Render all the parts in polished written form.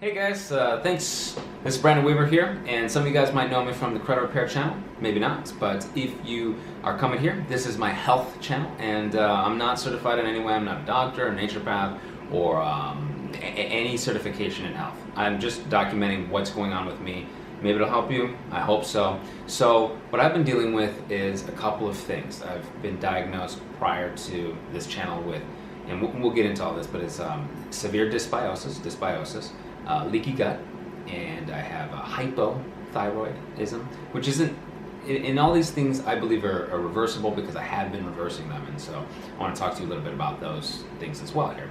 Hey guys, thanks. This is Brandon Weaver here, and some of you guys might know me from the Credit Repair channel, maybe not, but if you are coming here, this is my health channel, and I'm not certified in any way. I'm not a doctor, a naturopath, or any certification in health. I'm just documenting what's going on with me. Maybe it'll help you, I hope so. So what I've been dealing with is a couple of things. I've been diagnosed prior to this channel with, and we'll get into all this, but it's severe dysbiosis, leaky gut, and I have a hypothyroidism, which isn't, in all these things I believe are reversible because I have been reversing them, and so I want to talk to you a little bit about those things as well here.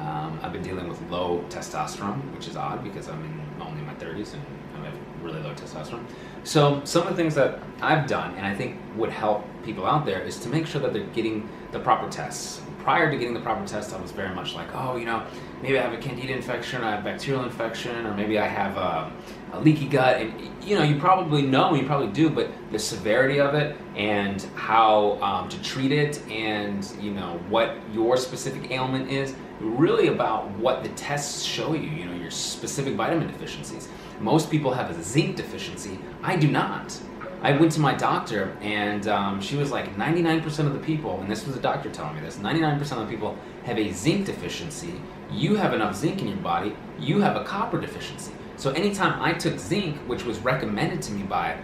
I've been dealing with low testosterone, which is odd because I'm only in my 30s and I have really low testosterone. So some of the things that I've done and I think would help people out there is to make sure that they're getting the proper tests. Prior to getting the proper test, I was very much like, oh, you know, maybe I have a Candida infection, I have bacterial infection, or maybe I have a leaky gut. And you know, you probably know, you probably do, but the severity of it and how to treat it, and you know what your specific ailment is, really about what the tests show you. You know, your specific vitamin deficiencies. Most people have a zinc deficiency. I do not. I went to my doctor and she was like 99% of the people, and this was a doctor telling me this, 99% of the people have a zinc deficiency. You have enough zinc in your body, you have a copper deficiency. So anytime I took zinc, which was recommended to me by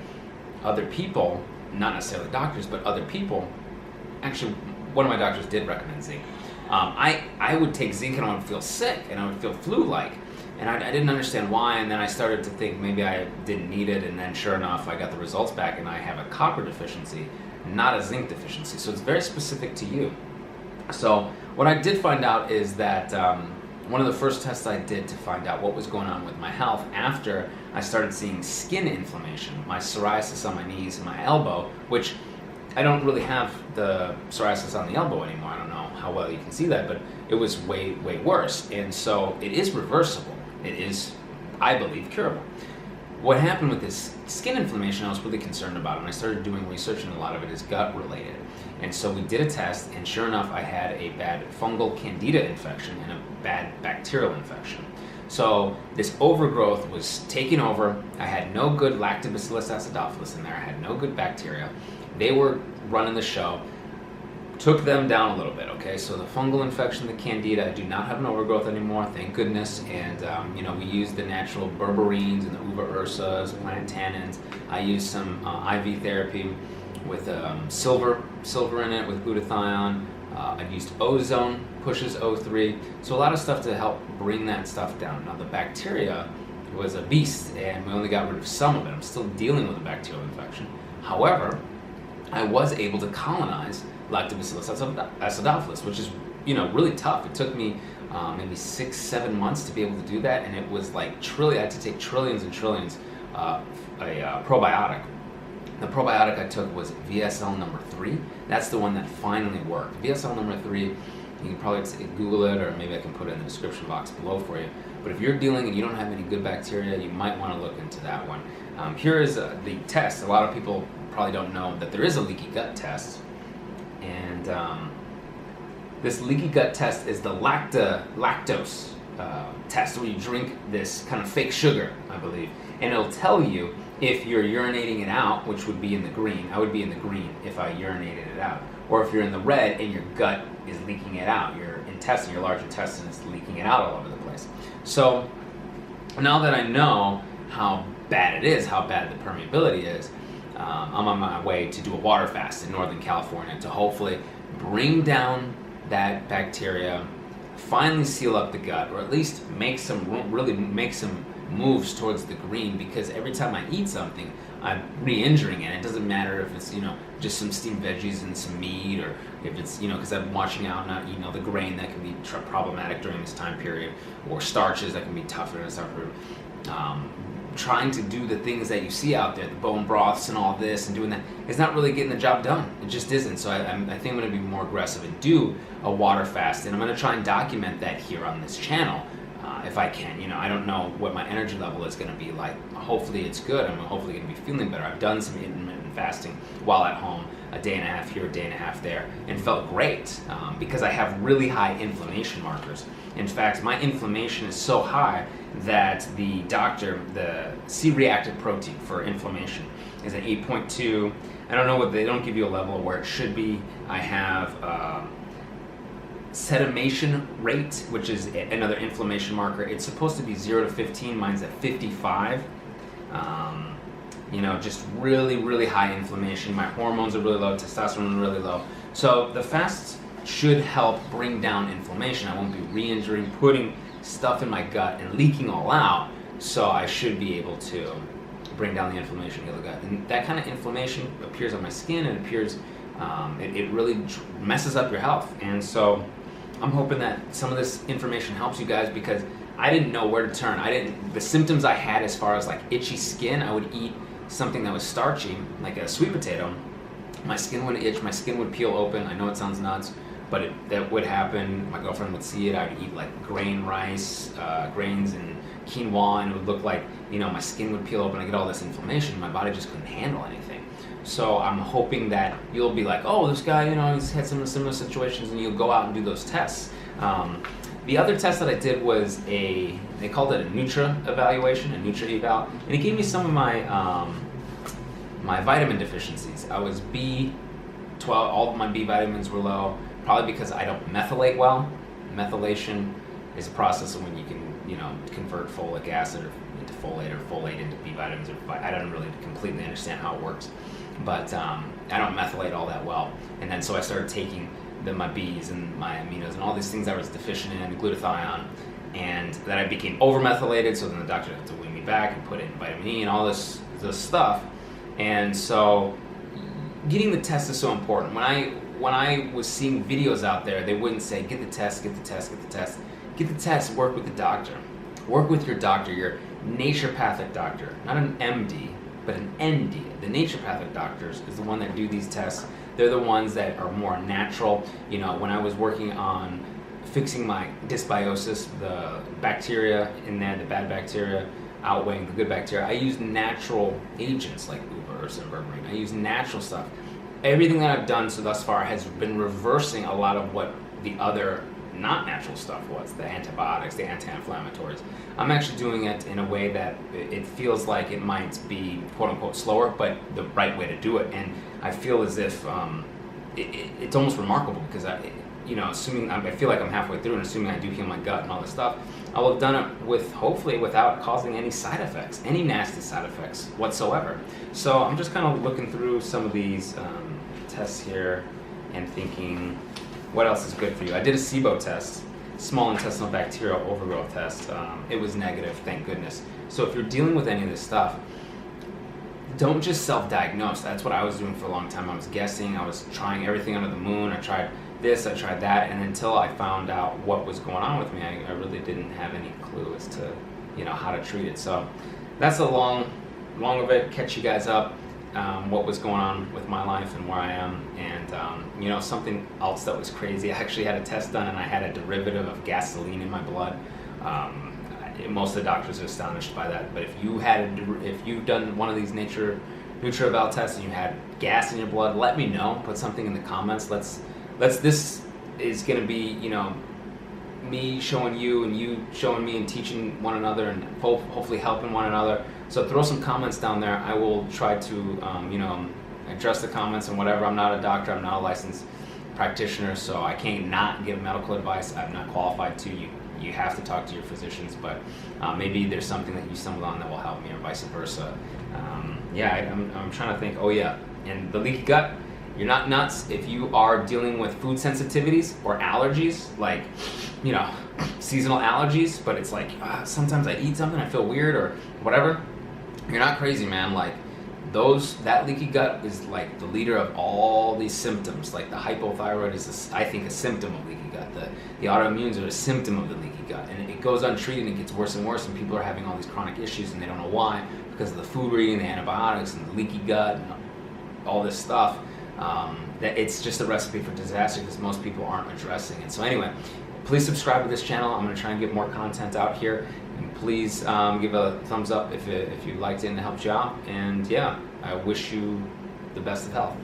other people, not necessarily doctors, but other people, actually one of my doctors did recommend zinc. I would take zinc and I would feel sick and I would feel flu-like. And I didn't understand why, and then I started to think maybe I didn't need it, and then sure enough I got the results back and I have a copper deficiency, not a zinc deficiency. So it's very specific to you. So what I did find out is that one of the first tests I did to find out what was going on with my health after I started seeing skin inflammation, my psoriasis on my knees and my elbow, which I don't really have the psoriasis on the elbow anymore. I don't know how well you can see that, but it was way, way worse. And so it is reversible. It is, I believe, curable. What happened with this skin inflammation I was really concerned about, and I started doing research, and a lot of it is gut related. And so we did a test, and sure enough I had a bad fungal Candida infection and a bad bacterial infection. So this overgrowth was taking over. I had no good Lactobacillus acidophilus in there. I had no good bacteria. They were running the show. Took them down a little bit, okay? So the fungal infection, the Candida, I do not have an overgrowth anymore, thank goodness. And you know, we use the natural berberines and the uva ursas, plantains. I use some IV therapy with silver in it, with glutathione. I've used ozone, pushes O3. So a lot of stuff to help bring that stuff down. Now the bacteria was a beast, and we only got rid of some of it. I'm still dealing with a bacterial infection. However, I was able to colonize Lactobacillus acidophilus, which is, you know, really tough. It took me maybe 6-7 months to be able to do that, and it was like I had to take trillions and trillions a probiotic. The probiotic I took was VSL number 3. That's the one that finally worked. VSL number 3, you can probably Google it, or maybe I can put it in the description box below for you. But if you're dealing and you don't have any good bacteria, you might want to look into that one. Here is the test. A lot of people probably don't know that there is a leaky gut test. And this leaky gut test is the lactose test, where you drink this kind of fake sugar, I believe, and it'll tell you if you're urinating it out, which would be in the green. I would be in the green if I urinated it out. Or if you're in the red and your gut is leaking it out, your intestine, your large intestine is leaking it out all over the place. So now that I know how bad it is, how bad the permeability is, I'm on my way to do a water fast in Northern California to hopefully bring down that bacteria, finally seal up the gut, or at least really make some moves towards the green, because every time I eat something, I'm re-injuring it. It doesn't matter if it's, you know, just some steamed veggies and some meat, or if it's, you know, because I'm watching out not eating all the grain that can be problematic during this time period, or starches that can be tougher and stuff. Trying to do the things that you see out there, the bone broths and all this, and doing that, is not really getting the job done. It just isn't. So I think I'm going to be more aggressive and do a water fast, and I'm going to try and document that here on this channel. if I can. I don't know what my energy level is going to be like. Hopefully it's good. I'm hopefully going to be feeling better. I've done some intermittent fasting while at home, a day and a half here, a day and a half there, and felt great because I have really high inflammation markers. In fact, my inflammation is so high that the C-reactive protein for inflammation is an 8.2. I don't know what, they don't give you a level of where it should be. I have sedimation rate, which is another inflammation marker. It's supposed to be 0 to 15. Mine's at 55. Just really, really high inflammation. My hormones are really low, testosterone is really low. So the fast should help bring down inflammation. I won't be re-injuring, putting stuff in my gut and leaking all out. So I should be able to bring down the inflammation in the gut. And that kind of inflammation appears on my skin, and it really messes up your health. And so I'm hoping that some of this information helps you guys, because I didn't know where to turn. The symptoms I had as far as like itchy skin, I would eat something that was starchy, like a sweet potato. My skin would itch, my skin would peel open. I know it sounds nuts, but that would happen. My girlfriend would see it. I would eat like grains and quinoa, and it would look like, my skin would peel open. I get all this inflammation. My body just couldn't handle anything. So I'm hoping that you'll be like, oh, this guy, he's had some similar situations, and you'll go out and do those tests. The other test that I did was they called it a Nutra evaluation, a Nutra eval, and it gave me some of my my vitamin deficiencies. I was B12, all of my B vitamins were low, probably because I don't methylate well. Methylation is a process of when you can, convert folic acid into folate, or folate into B vitamins. I don't really completely understand how it works, but I don't methylate all that well. And then so I started taking my Bs and my aminos and all these things I was deficient in, glutathione, and then I became over-methylated, so then the doctor had to wean me back and put in vitamin E and all this stuff. And so getting the test is so important. When I was seeing videos out there, they wouldn't say, get the test, get the test, get the test. Get the test, work with the doctor. Work with your doctor, your naturopathic doctor, not an MD, but an ND. The naturopathic doctors is the one that do these tests. They're the ones that are more natural. When I was working on fixing my dysbiosis, the bacteria in there, the bad bacteria outweighing the good bacteria, I used natural agents like uberose and berberine. I used natural stuff. Everything that I've done so thus far has been reversing a lot of what the other not natural stuff was, the antibiotics, the anti-inflammatories. I'm actually doing it in a way that it feels like it might be quote-unquote slower, but the right way to do it. And I feel as if it's almost remarkable, because assuming I feel like I'm halfway through, and assuming I do heal my gut and all this stuff, I will have done it hopefully without causing any side effects, any nasty side effects whatsoever. So I'm just kind of looking through some of these tests here and thinking, what else is good for you? I did a SIBO test, small intestinal bacterial overgrowth test. It was negative, thank goodness. So if you're dealing with any of this stuff, don't just self-diagnose. That's what I was doing for a long time. I was guessing, I was trying everything under the moon. I tried this, I tried that, and until I found out what was going on with me, I really didn't have any clue as to, how to treat it. So that's a long of it. Catch you guys up. What was going on with my life and where I am, and something else that was crazy. I actually had a test done, and I had a derivative of gasoline in my blood. Most of the doctors are astonished by that, but if you've done one of these NutriEval tests and you had gas in your blood, let me know. Put something in the comments. This is going to be me showing you and you showing me and teaching one another, and hopefully helping one another. So throw some comments down there. I will try to, address the comments and whatever. I'm not a doctor. I'm not a licensed practitioner, so I can't not give medical advice. I'm not qualified to. You have to talk to your physicians, but maybe there's something that you stumbled on that will help me, or vice versa. I'm trying to think. Oh yeah, and the leaky gut. You're not nuts if you are dealing with food sensitivities or allergies, like, seasonal allergies, but it's like, sometimes I eat something, I feel weird or whatever. You're not crazy, man. Like, that leaky gut is like the leader of all these symptoms. Like the hypothyroid is, I think, a symptom of leaky gut. The autoimmunes are a symptom of the leaky gut, and it goes untreated and it gets worse and worse, and people are having all these chronic issues and they don't know why, because of the food we're eating, the antibiotics and the leaky gut and all this stuff. that it's just a recipe for disaster because most people aren't addressing it. So anyway, please subscribe to this channel. I'm going to try and get more content out here. And please give a thumbs up if you liked it and it helped you out. And yeah, I wish you the best of health.